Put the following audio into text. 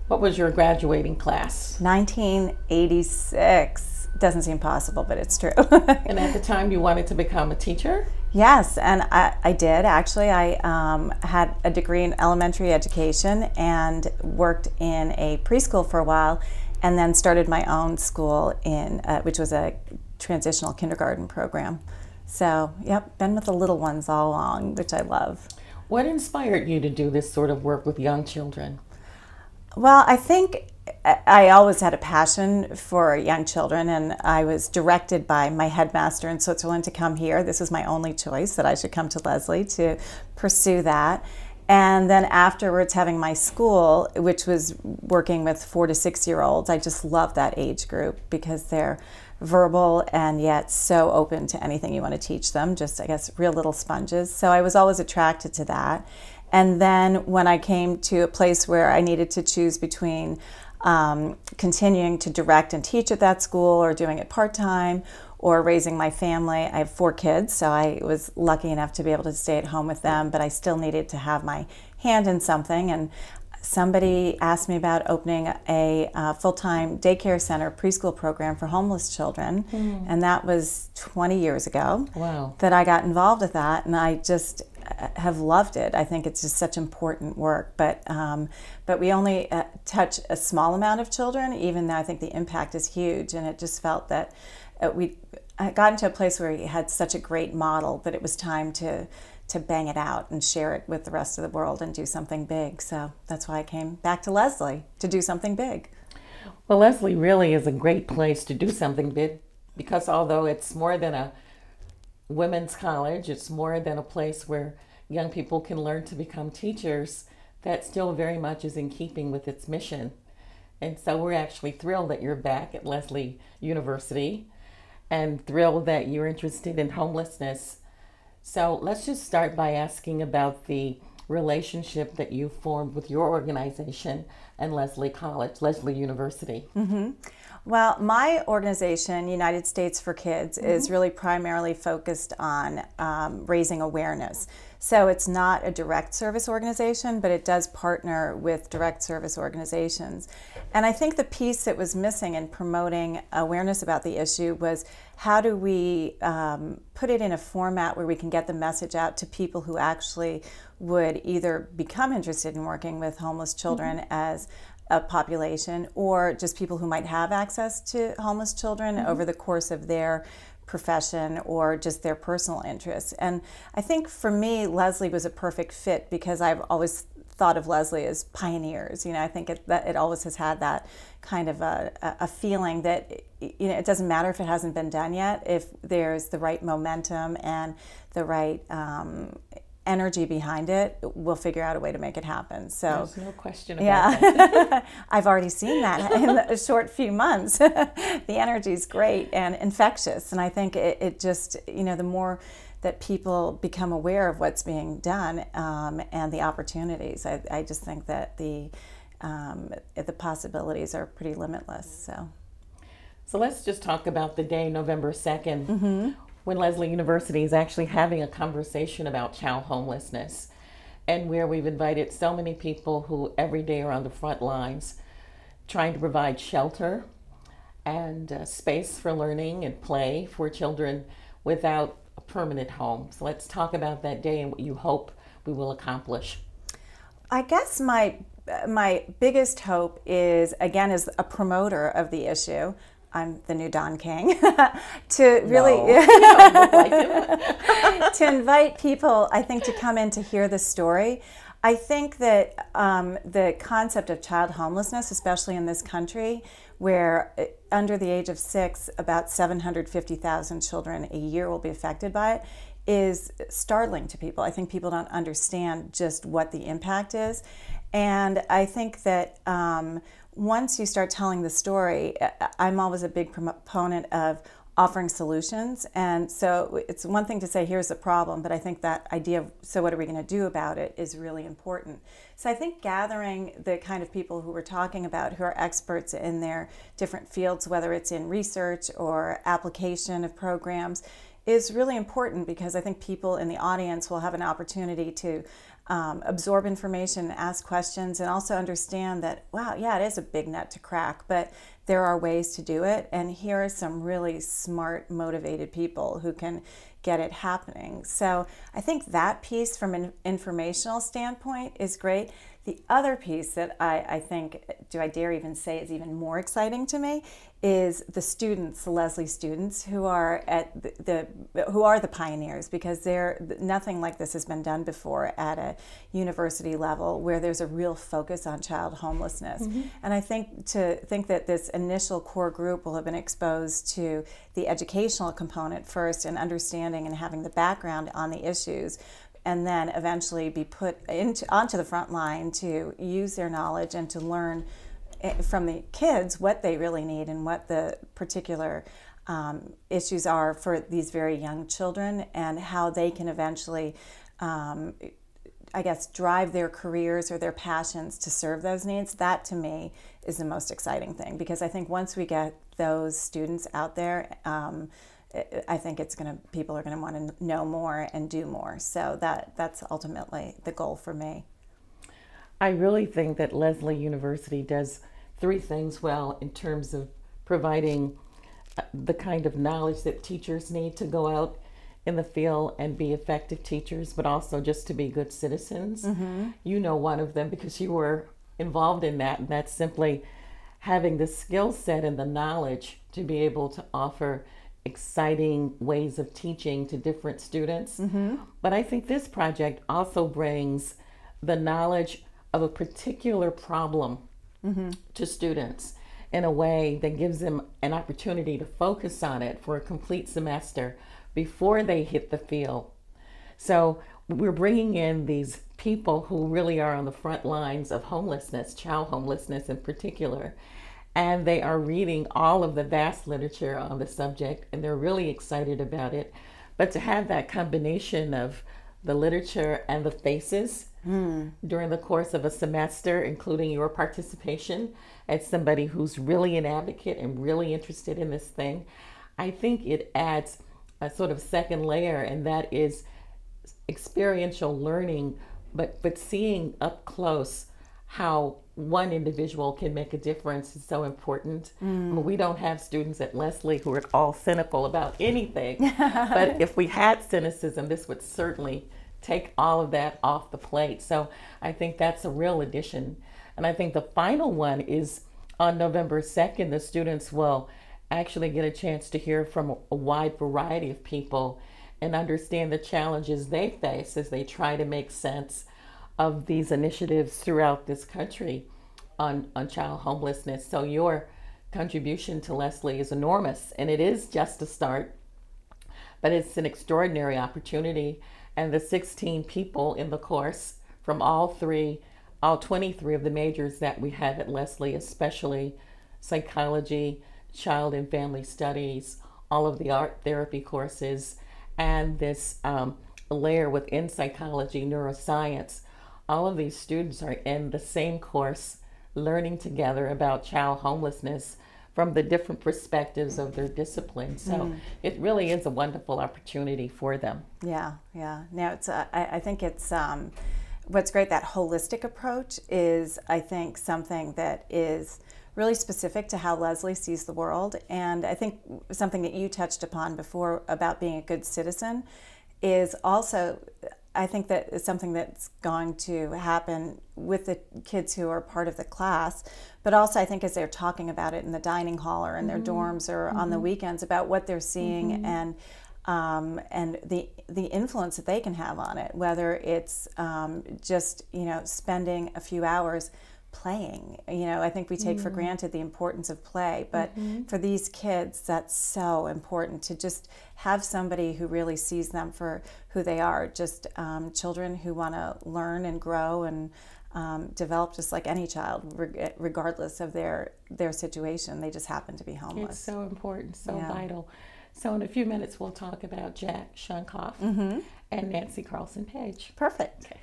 What was your graduating class? 1986. Doesn't seem possible, but it's true. And at the time you wanted to become a teacher? Yes, and I did actually. I had a degree in elementary education and worked in a preschool for a while, and then started my own school in which was a transitional kindergarten program. So, yep, been with the little ones all along, which I love. What inspired you to do this sort of work with young children? Well, I think I always had a passion for young children, and I was directed by my headmaster in Switzerland to come here. This was my only choice, that I should come to Lesley to pursue that. And then afterwards, having my school, which was working with 4 to 6 year olds, I just love that age group because they're verbal and yet so open to anything you want to teach them, just, I guess, real little sponges. So I was always attracted to that. And then when I came to a place where I needed to choose between continuing to direct and teach at that school or doing it part-time or raising my family. I have 4 kids, so I was lucky enough to be able to stay at home with them, but I still needed to have my hand in something. And somebody asked me about opening a full-time daycare center preschool program for homeless children, and that was 20 years ago. Wow. That I got involved with that, and I just have loved it. I think it's just such important work, but we only touch a small amount of children, even though I think the impact is huge. And it just felt that I got into a place where we had such a great model that it was time to bang it out and share it with the rest of the world and do something big. So that's why I came back to Lesley, to do something big. Well, Lesley really is a great place to do something big, because although it's more than a women's college, it's more than a place where young people can learn to become teachers, that still very much is in keeping with its mission. And so we're actually thrilled that you're back at Lesley University and thrilled that you're interested in homelessness. So let's just start by asking about the relationship that you formed with your organization and Lesley College, Lesley University. Well, my organization, United States for Kids, is really primarily focused on raising awareness. So it's not a direct service organization, but it does partner with direct service organizations. And I think the piece that was missing in promoting awareness about the issue was, how do we put it in a format where we can get the message out to people who actually would either become interested in working with homeless children as a population, or just people who might have access to homeless children over the course of their profession or just their personal interests. And I think for me, Lesley was a perfect fit because I've always thought of Lesley as pioneers. You know, I think it always has had that kind of a feeling that, you know, it doesn't matter if it hasn't been done yet, if there's the right momentum and the right energy behind it, we'll figure out a way to make it happen. So there's no question about that. I've already seen that in a short few months. The energy is great and infectious, and I think it just, you know, the more that people become aware of what's being done and the opportunities, I just think that the possibilities are pretty limitless. So let's just talk about the day, November 2nd. When Lesley University is actually having a conversation about child homelessness, and where we've invited so many people who every day are on the front lines trying to provide shelter and space for learning and play for children without a permanent home. So let's talk about that day and what you hope we will accomplish. I guess my biggest hope is, again, as a promoter of the issue, I'm the new Don King, to really to invite people, I think, to come in to hear the story. I think that the concept of child homelessness, especially in this country, where under the age of 6, about 750,000 children a year will be affected by it, is startling to people. I think people don't understand just what the impact is. And I think that once you start telling the story, I'm always a big proponent of offering solutions. And so it's one thing to say, here's the problem, but I think that idea of, so what are we going to do about it, is really important. So I think gathering the kind of people who we're talking about, who are experts in their different fields, whether it's in research or application of programs, is really important, because I think people in the audience will have an opportunity to absorb information, ask questions, and also understand that, wow, yeah, it is a big nut to crack, but there are ways to do it, and here are some really smart, motivated people who can get it happening. So I think that piece from an informational standpoint is great. The other piece that I think, do I dare even say, is even more exciting to me, is the students, the Lesley students, who are the pioneers, because nothing like this has been done before at a university level where there's a real focus on child homelessness. And I think that this initial core group will have been exposed to the educational component first, and understanding and having the background on the issues, and then eventually be put onto the front line to use their knowledge and to learn from the kids what they really need and what the particular issues are for these very young children, and how they can eventually, I guess, drive their careers or their passions to serve those needs. That, to me, is the most exciting thing, because I think once we get those students out there, I think people are going to want to know more and do more. So that's ultimately the goal for me. I really think that Lesley University does three things well in terms of providing the kind of knowledge that teachers need to go out in the field and be effective teachers, but also just to be good citizens. You know one of them because you were involved in that, and that's simply having the skill set and the knowledge to be able to offer exciting ways of teaching to different students. But I think this project also brings the knowledge of a particular problem to students in a way that gives them an opportunity to focus on it for a complete semester before they hit the field. So we're bringing in these people who really are on the front lines of homelessness, child homelessness in particular, and they are reading all of the vast literature on the subject, and they're really excited about it. But to have that combination of the literature and the faces during the course of a semester, including your participation as somebody who's really an advocate and really interested in this thing, I think it adds a sort of second layer, and that is experiential learning, but seeing up close how one individual can make a difference is so important. I mean, we don't have students at Lesley who are all cynical about anything, but if we had cynicism, this would certainly take all of that off the plate. So I think that's a real addition. And I think the final one is on November 2nd, the students will actually get a chance to hear from a wide variety of people and understand the challenges they face as they try to make sense of these initiatives throughout this country on child homelessness. So your contribution to Lesley is enormous, and it is just a start, but it's an extraordinary opportunity. And the 16 people in the course from all 23 of the majors that we have at Lesley, especially psychology, child and family studies, all of the art therapy courses, and this layer within psychology, neuroscience, all of these students are in the same course, learning together about child homelessness from the different perspectives of their discipline. So it really is a wonderful opportunity for them. Yeah. Now, I think it's what's great, that holistic approach is, I think, something that is really specific to how Lesley sees the world. And I think something that you touched upon before about being a good citizen is also, I think that is something that's going to happen with the kids who are part of the class, but also I think as they're talking about it in the dining hall or in their dorms or on the weekends about what they're seeing and the influence that they can have on it, whether it's just spending a few hours playing. I think we take for granted the importance of play, but for these kids, that's so important to just have somebody who really sees them for who they are, just children who want to learn and grow and develop just like any child, regardless of their situation. They just happen to be homeless. It's so important, so vital. So in a few minutes, we'll talk about Jack Shunkoff and Nancy Carlson Page. Perfect. Okay.